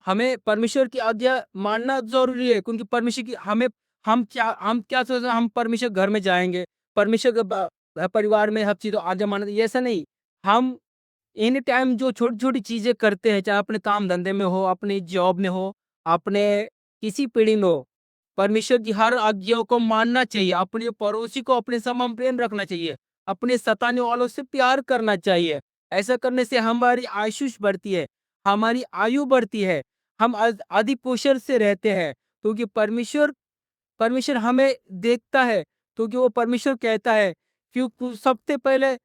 हमें परमेश्वर की आज्ञा मानना ज़रूरी है, क्योंकि परमेश्वर की हम क्या सोच रहे हैं, हम परमेश्वर घर में जाएँगे, परमेश्वर के परिवार में हर चीज़ आज्ञा मानना, ये ऐसा नहीं। हम एनी टाइम जो छोटी-छोटी चीज़ें करते हैं, चाहे अपने काम-धंधे में हो, अपनी जॉब में हो, अपने किसी पीढ़ी में हो, परमेश्वर की हर आज्ञाओं को मानना चाहिए, अपने पड़ोसी को अपने समान प्रेम रखना चाहिए, अपने सताने वालों से प्यार करना चाहिए। ऐसा करने से हमारी आयुष बढ़ती है, हमारी आयु बढ़ती है, हम अधिक पोषण से रहते हैं, क्योंकि परमेश्वर परमेश्वर हमें देखता है, क्योंकि वो परमेश्वर कहता है कि तू सबसे पहले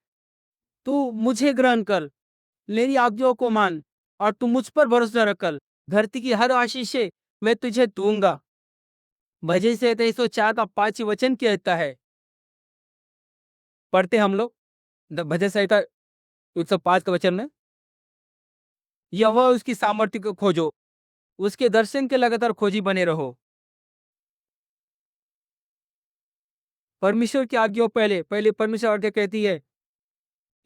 तू मुझे ग्रहण कर, मेरी आज्ञाओं को मान और तू मुझ पर भरोसा रख। धरती की हर आशीषें मैं तुझे दूंगा। भजन संहिता 104 का 5 वचन कहता है। पढ़ते हम लोग भजन संहिता 105 का वचन में, यहोवा उसकी सामर्थ्य को खोजो, उसके दर्शन के लगातार खोजी बने रहो। परमेश्वर की आज्ञा पहले पहले परमेश्वर आज्ञा कहती है,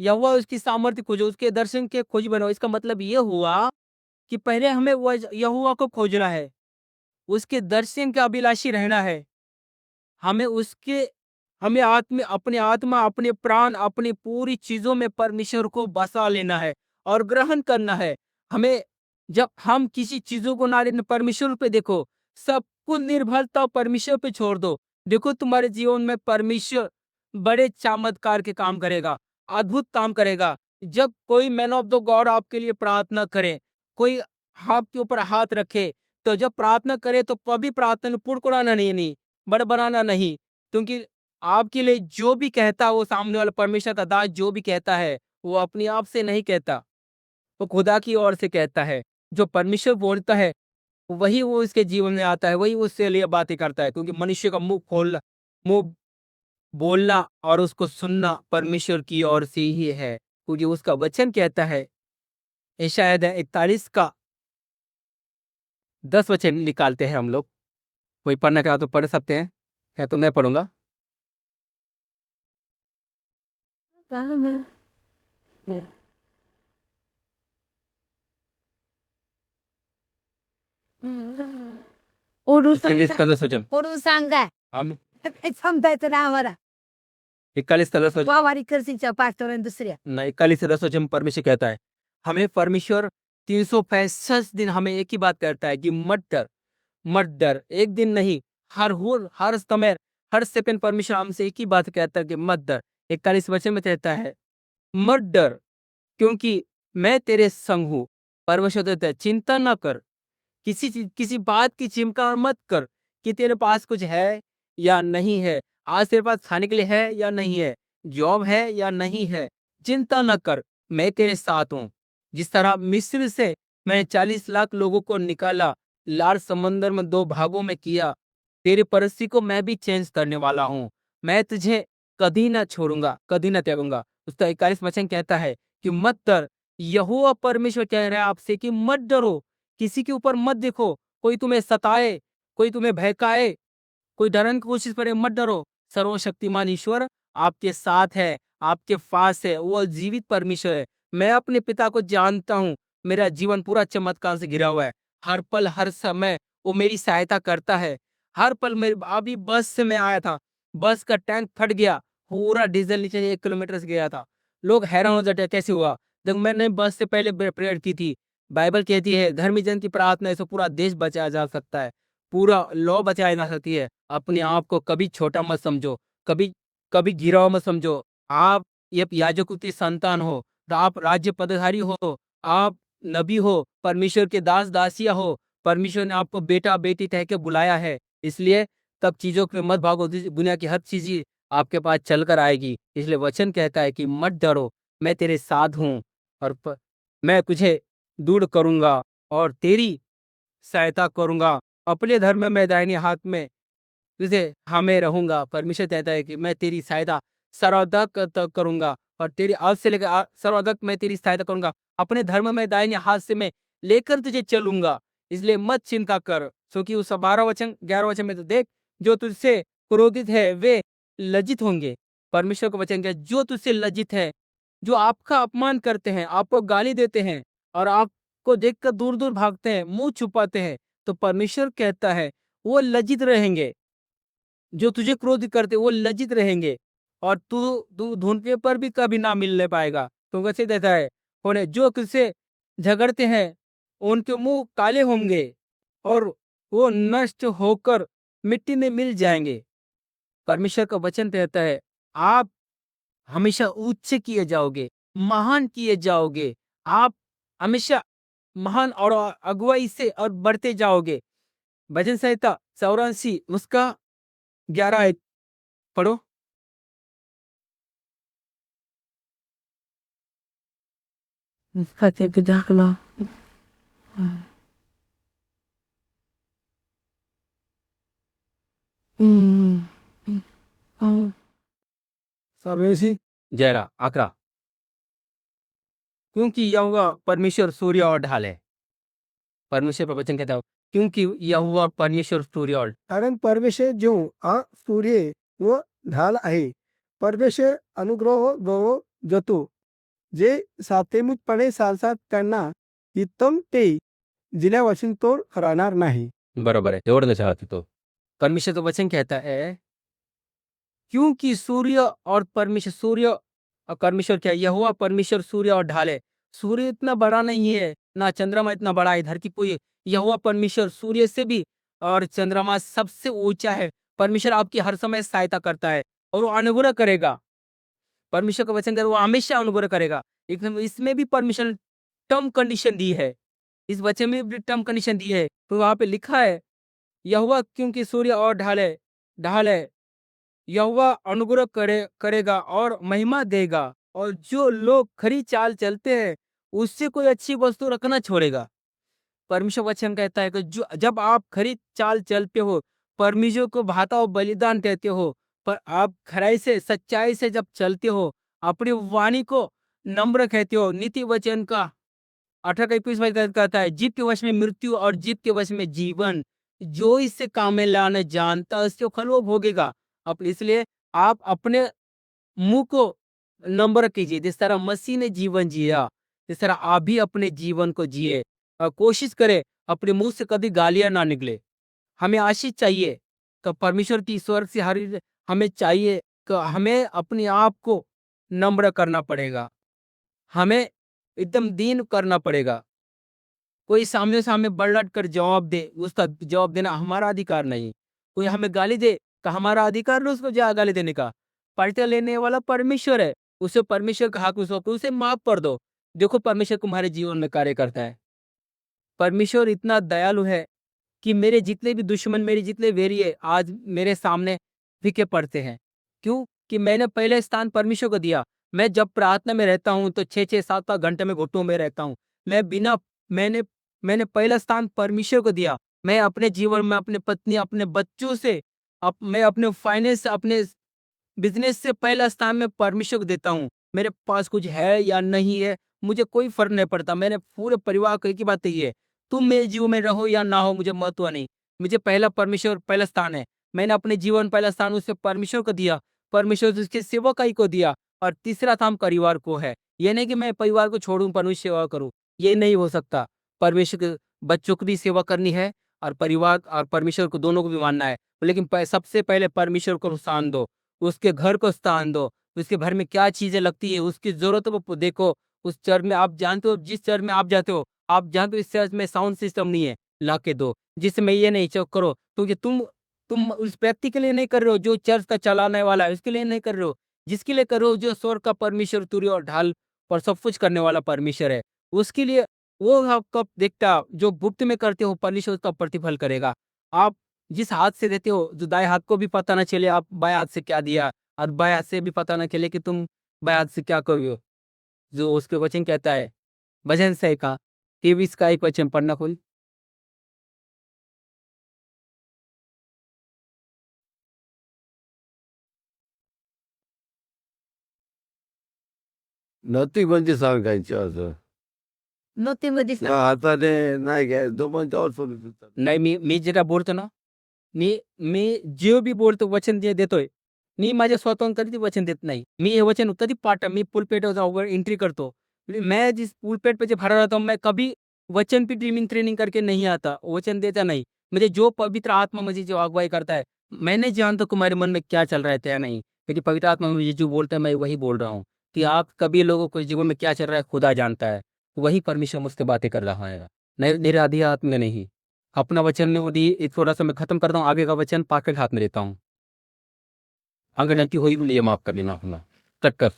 यहोवा उसकी सामर्थ्य खोजो, उसके दर्शन के खोजी बनो। इसका मतलब ये हुआ कि पहले हमें यहोवा को खोजना है, उसके दर्शन का अभिलाषी रहना है। हमें उसके हमें अपने आत्मा, अपने प्राण, अपनी पूरी चीजों में परमेश्वर को बसा लेना है और ग्रहण करना है। हमें जब हम किसी चीजों को ना लेना, परमेश्वर पे देखो, सब कुछ निर्भरता परमेश्वर पे छोड़ दो। देखो तुम्हारे जीवन में परमेश्वर बड़े चमत्कार के काम करेगा, अद्भुत काम करेगा। जब कोई मैन ऑफ द गॉड आपके लिए प्रार्थना करे, कोई आपके ऊपर हाथ रखे, तो जब प्रार्थना करे तो कभी प्रार्थना में पुड़कुड़ाना नहीं, बड़बड़ाना नहीं, क्योंकि आपके लिए जो भी कहता है वो सामने वाला परमेश्वर का दास जो भी कहता है वो अपने आप से नहीं कहता, वो खुदा की ओर से कहता है। जो परमेश्वर बोलता है वही वो इसके जीवन में आता है, वही उससे लिए बातें करता है, क्योंकि मनुष्य का मुंह बोलना और उसको सुनना परमेश्वर की ओर से ही है, क्योंकि उसका वचन कहता है। यशायाह 41 का 10 वचन निकालते हैं हम लोग। कोई पढ़ना चाहो तो पढ़ सकते हैं, है तो मैं पढ़ूंगा। Urusan 41 का 10 वचन urusan ka. हम Sampai na amara. 41 का 10 वचन Wawari kersi cha pastor and dusriya. ना 41 से 10 वचन में परमेश्वर कहता है, हमें परमेश्वर 365 दिन हमें एक ही बात कहता है कि मत डर, मत डर। एक दिन नहीं, हर समय, हर सेकंड परमेश्वर हमसे एक ही बात कहता है कि मत डर। 41 वचन में कहता है, मत डर, क्योंकि मैं तेरे संग हूँ। परमेश्वर कहता है, चिंता ना कर, किसी बात की चिंता मत कर कि तेरे पास कुछ है या नहीं है, आज तेरे पास खाने के लिए है या नहीं है, जॉब है या नहीं है। चिंता न कर, मैं तेरे साथ हूँ। जिस तरह मिस्र से मैंने 40 लाख लोगों को निकाला, लाल समंदर में 2 भागों में किया, तेरी परिस्थिति को मैं भी चेंज करने वाला हूँ। मैं तुझे कभी ना छोड़ूंगा, कभी ना त्यागूंगा। उसका 41 वचन कहता है कि मत डर। यहोवा परमेश्वर कह रहा है आपसे कि मत डरो, किसी के ऊपर मत देखो, कोई तुम्हें सताए, कोई तुम्हें बहकाए, कोई डरने की कोशिश करे, मत डरो। सर्वशक्तिमान ईश्वर आपके साथ है, आपके पास है, वो जीवित परमेश्वर है। मैं अपने पिता को जानता हूँ, मेरा जीवन पूरा चमत्कार से घिरा हुआ है। हर पल हर समय वो मेरी सहायता करता है। हर पल मेरे अभी बस से मैं आया था, बस का टैंक फट गया, पूरा डीजल नीचे 1 किलोमीटर से गया था। लोग हैरान हो जाते कैसे हुआ, जब मैंने बस से पहले प्रेयर की थी। बाइबल कहती है धर्मी जन की प्रार्थना से पूरा देश बचाया जा सकता है, पूरा लॉ बचाया जा सकती है। अपने आप को कभी छोटा मत समझो, कभी कभी गिरा हुआ मत समझो। आप ये याजकों की संतान हो, आप राज्य पदाधिकारी हो, आप नबी हो, परमेश्वर के दास दासिया हो। परमेश्वर ने आपको बेटा बेटी कह के बुलाया है, इसलिए तब चीजों पे मत भागो। दुनिया की हर चीज ही आपके पास चल कर आएगी। इसलिए वचन कहता है कि मत डरो, मैं तेरे साथ हूँ और मैं तुझे दूर करूंगा और तेरी सहायता करूंगा। अपने धर्म में दाहिने हाथ में तुझे हमें रहूंगा। परमेश्वर कहता है कि मैं तेरी सहायता सर्वाधिक तक करूंगा और तेरी आज से लेकर सर्वाधिक मैं तेरी सहायता करूंगा। अपने धर्म में दाहिने हाथ से मैं लेकर तुझे चलूंगा, इसलिए मत चिंता कर। क्योंकि उस 12 वचन 11 वचन में तो देख, जो तुझसे क्रोधित है वे लज्जित होंगे। परमेश्वर का वचन क्या, जो तुझसे लज्जित है, जो आपका अपमान करते हैं, आपको गाली देते हैं और आप को देखकर दूर दूर भागते हैं, मुंह छुपाते हैं, तो परमेश्वर कहता है वो लज्जित रहेंगे। जो तुझे क्रोध करते वो लज्जित रहेंगे, और तू तू ढूंढने पर भी कभी ना मिलने पाएगा। तो कैसे देता है होने जो किससे झगड़ते हैं उनके मुंह काले होंगे, और वो नष्ट होकर मिट्टी में मिल जाएंगे। परमेश्वर का वचन कहता है आप हमेशा उच्च किए जाओगे, महान किए जाओगे, आप हमेशा महान और अगुवाई से और बढ़ते जाओगे। भजन संहिता 84 उसका 11 आयत पढ़ो। Fatih gıdakla. सर्वेसी जयरा आकरा, क्योंकि यहोवा परमेश्वर सूर्य और ढाल है। परमेश्वर का वचन कहता है क्योंकि यहोवा परमेश्वर सूर्य और कारण परमेश्वर जो सूर्य व ढाल आहे. परमेश्वर अनुग्रह व जतो जे सातेमुतपणे सारसात त्यांना हितम ते जिल्यापासून तो राहणार नाही. बरोबर है, जोड़ना चाहते तो परमेश्वर का वचन कहता है क्योंकि सूर्य और परमेश्वर क्या है? यहोवा परमेश्वर सूर्य और ढाल है। सूर्य इतना बड़ा नहीं है, ना चंद्रमा इतना बड़ा है, इधर की कोई यहोवा परमेश्वर सूर्य से भी और चंद्रमा सबसे ऊंचा है। परमेश्वर आपकी हर समय सहायता करता है और वो अनुग्रह करेगा। परमेश्वर का वचन कर वो हमेशा अनुग्रह करेगा। एकदम इसमें भी परमेश्वर ने टर्म कंडीशन दी है, इस वचन में भी टर्म कंडीशन दी है। तो वहां पे लिखा है यहोवा क्योंकि सूर्य और ढाल है, यहोवा अनुग्रह करेगा और महिमा देगा, और जो लोग खरी चाल चलते हैं उससे कोई अच्छी वस्तु रखना छोड़ेगा। परमेश्वर वचन कहता है कि जब आप खरी चाल चलते हो, परमेश्वर को भाता और बलिदान देते हो, पर आप खराई से सच्चाई से जब चलते हो, अपनी वाणी को नम्र कहते हो, नीति वचन का 18-21 वचन कहता है जीव के वश में मृत्यु और जीव के वश में जीवन, जो इससे काम में लाने जानता है उसको फल वो भोगेगा। अब इसलिए आप अपने मुंह को नम्र कीजिए, जिस तरह मसीह ने जीवन जिया इस तरह आप भी अपने जीवन को जिए। और कोशिश करें अपने मुंह से कभी गालियां ना निकले। हमें आशीष चाहिए तो परमेश्वर की स्वर्ग से हमें चाहिए कि हमें अपने आप को नम्र करना पड़ेगा, हमें एकदम दीन करना पड़ेगा। कोई सामने सामने बढ़ कर जवाब दे, उसका जवाब देना हमारा अधिकार नहीं। कोई हमें गाली दे तो हमारा अधिकार नहीं उसको गाली देने का। पलटा लेने वाला परमेश्वर है, उसे परमेश्वर का हक उसे माफ कर दो। देखो परमेश्वर तुम्हारे जीवन में कार्य करता है। परमेश्वर इतना दयालु है कि मेरे जितने भी दुश्मन, मेरे जितने वेरी है, आज मेरे सामने फीके पड़ते हैं। क्यों? कि मैंने पहले स्थान परमेश्वर को दिया। मैं जब प्रार्थना में रहता हूँ तो 6-6, 7-7 घंटे में घुटनों में रहता हूँ। मैं बिना मैंने मैंने पहला स्थान परमेश्वर को दिया। मैं अपने जीवन में अपने पत्नी, अपने बच्चों से, मैं अपने फाइनेंस, अपने बिजनेस से पहला स्थान में परमेश्वर को देता हूँ। मेरे पास कुछ है या नहीं है, मुझे कोई फर्क नहीं पड़ता। मैंने पूरे परिवार को एक ही बात कही है, तुम मेरे जीवन में रहो या ना हो मुझे महत्व नहीं। मुझे पहला परमेश्वर पहला स्थान है। मैंने अपने जीवन पहला स्थान उसे परमेश्वर को दिया, परमेश्वर से उसके सेवकाई को दिया, और तीसरा स्थान परिवार को है। ये नहीं कि मैं परिवार को छोड़ूं परमेश्वर सेवा करूं, ये नहीं हो सकता। परमेश्वर के बच्चों की भी सेवा करनी है और परिवार और परमेश्वर को दोनों को भी मानना है। लेकिन सबसे पहले परमेश्वर को स्थान दो, उसके घर को स्थान दो, उसके घर में क्या चीजें लगती है उसकी जरूरतों को देखो। उस चर्च में आप जानते हो, जिस चर्च में आप जाते हो, आप जानते हो इस चर्च में साउंड सिस्टम नहीं है, ला के दो। जिसमें ये नहीं चेक करो क्योंकि तुम उस व्यक्ति के लिए नहीं कर रहे हो जो चर्च का चलाने वाला है, उसके लिए नहीं कर रहे हो, जिसके लिए कर रहे हो जो स्वर्ग का परमेश्वर, तुरी और ढाल पर सब कुछ करने वाला परमेश्वर है, उसके लिए। वो आपका देखता जो गुप्त में करते हो, परमेश्वर उसका प्रतिफल करेगा। आप जिस हाथ से देते हो, जो दाएं हाथ को भी पता ना चले आप बाएं हाथ से क्या दिया, और बाएं हाथ से भी पता ना चले कि तुम बाएं हाथ से क्या कर रहे हो। जो उसके वचन कहता है भजन से का 23 का एक वचन पढ़ना खोल। नती म्हणजे सांगायचं असं नोतीमध्ये ना हाताने नाही घ्यायचं म्हणजे असं नाही, मी जेटा बोलतो ना, मी जे भी बोलतो वचन जे देतोय, मी माझ्या स्वतःहून कधी वचन देत नाही। मी हे वचन कधी मी पुलपेट एंट्री करतो। मैं जिस पुलपेट पे जो खड़ा रहता हूँ, मैं कभी वचन भी ड्रीमिंग ट्रेनिंग करके नहीं आता, वचन देता नहीं। मुझे जो पवित्र आत्मा मुझे जो अगुवाई करता है, मैं नहीं जानता तुम्हारे मन में क्या चल रहा है क्या नहीं, क्योंकि पवित्र आत्मा मुझे जो बोलता है मैं वही बोल रहा हूँ कि आप कभी लोगों को जीवन में क्या चल रहा है खुदा जानता है, वही परमेश्वर मुझसे बातें कर रहा है, मेरे आधी हाथ में नहीं। अपना वचन थोड़ा सा मैं खत्म करता हूँ, आगे का वचन पाके हाथ में लेता हूँ। अगर गलती हुई तो ये माफ कर देना अपना कट कर।